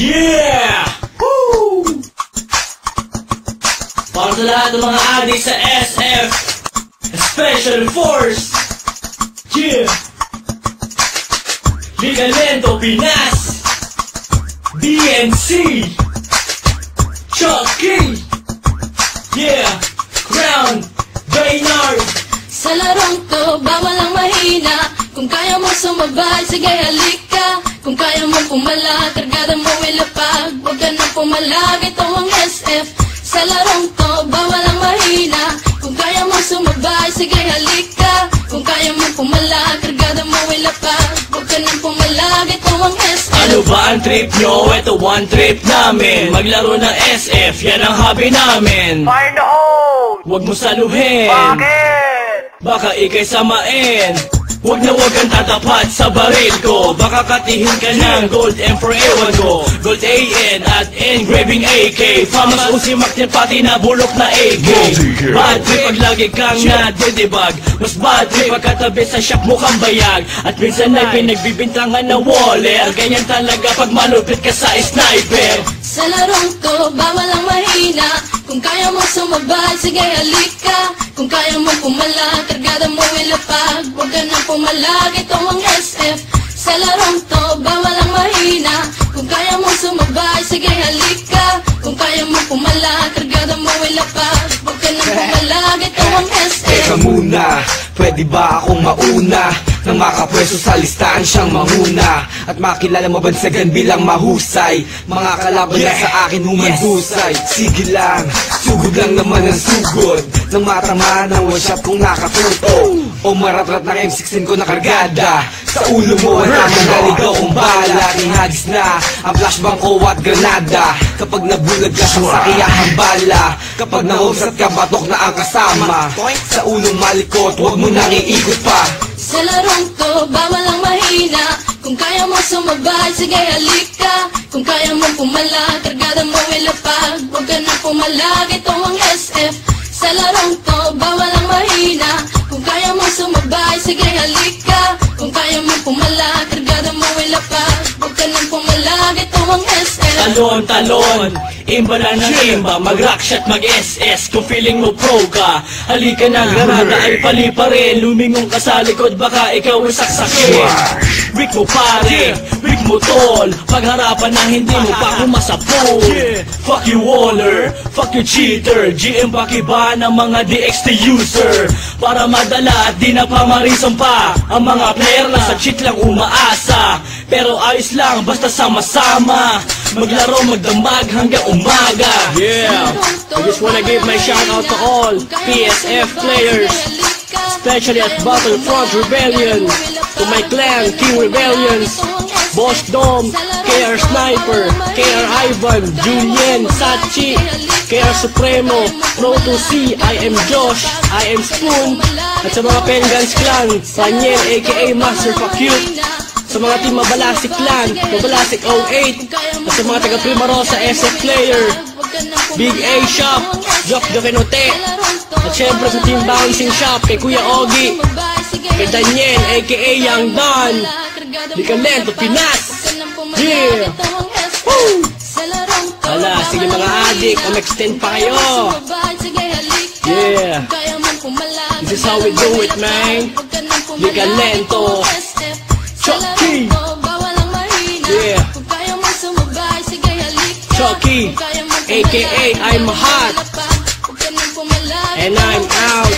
Yeah! Woo! Para sa lahat ng mga adik sa SF Special Force. Yeah! Liga Lento Pinas, DNC, Chucky, yeah, Crown, Baynard. Sa larong to, bawal ang mahina. Kung kaya mo sumabay, sige halika. Kung kaya mo pumala, kargada mo ilapag. Huwag ka nang pumalag, ito ang SF. Sa larong to, bawal ang mahina. Kung kaya mo sumabay, sige halika. Kung kaya mo pumala, kargada mo ilapag. Huwag ka nang pumalag, ito ang SF. Ano ba ang trip nyo? Ito one trip namin. Maglaro ng SF, yan ang hobby namin. Fire in the hole! Huwag mo saluhin, Bakit? baka ikay samain. Huwag na huwag kang tatapat sa baril ko. Baka katihin ka ng gold M for ewan ko. Gold AN at engraving AK. Famas Uzi Mactin pati na bulok na AK. Bad trip pag lagi kang nadidibag. Mas bad trip pag katabi sa shop mo kang bayag. At minsan ay pinagbibintangan na waller. Ganyan talaga pag malupit ka sa sniper. Sa larong to, bawal ang mahina. Kung kaya mo sumabay, sige halika. Kung kaya mo pumala, kargada mo ilapag. Huwag ka nang pumalag, ito ang SF. Sa larong to, bawal ang mahina. Kung kaya mo sumabay, sige halika. Kung kaya mo pumala, kargada mo ilapag. Huwag ka nang pumalag, ito ang SF. Teka muna, pwede ba akong mauna? Nang makapwesto sa listahan siyang manguna. At makilala mabansagan bilang mahusay. Mga kalaban na sa akin humanhusay. Sige lang, sugod lang naman ang sugod. Nang matama ng one shot kong nakatuto. O maratrat ng M16 ko na kargada. Sa ulo mo wala mong galigaw kong bala. Ihagis na ang flashbang ko at granada. Kapag nabulag ka sa sakiyahang bala. Kapag nausat ka batok na ang kasama. Sa ulong malikot huwag mo nang iikot pa. Sa larong to, bawal ang mahina. Kung kaya mo sumabay, sige halika. Kung kaya mo pumala, kargada mo ilapag. Huwag ka nang pumalag, ito ang SF. Sa larong to, bawal ang mahina. Kung kaya mo sumabay, sige halika. Kung kaya mo pumala, kargada mo ilapag. Huwag ka nang pumalag, ito ang SF. Talon, talon, imba na ng imba. Mag-rockshot, mag-SS kung feeling mo pro ka. Halika na, granada ay pali pa rin. Lumingong ka sa likod, baka ikaw ay saksakin. Brick mo pare, brick mo tol. Pagharapan na hindi mo pa kumasapol. Fuck you waller, fuck you cheater. GM pakiba ng mga DXT user. Para madala at di na pamarisong pa. Ang mga player na sa cheat lang umaasa. Pero ayos lang, basta sama-sama. Maglaro, magdamag hanggang umaga. Yeah, I just wanna give my shout out to all PSF players, especially at Battlefront Rebellion. To my clan, King Rebellions, Boss Dom, KR Sniper, KR Ivan, Julien, Sachi, KR Supremo, Proto C, I am Josh, I am Spoon. At sa mga Pengans Clan, Raniel aka Master Fakute. Sa mga team Mabalasik Clan, Mabalasik 08. At sa mga taga Primarosa SF Player, Big A Shop, Jock Jokenote. At syempre sa team Bouncing Shop, kay Kuya Ogie, kay Daniel aka Young Don, Liga Lento Pinas. Yeah! Woo! Hala, sige mga adik, extend pa kayo. Yeah! This is how we do it, man. Liga Lento Chucky. Yeah. Chucky, aka I'm hot. And I'm out.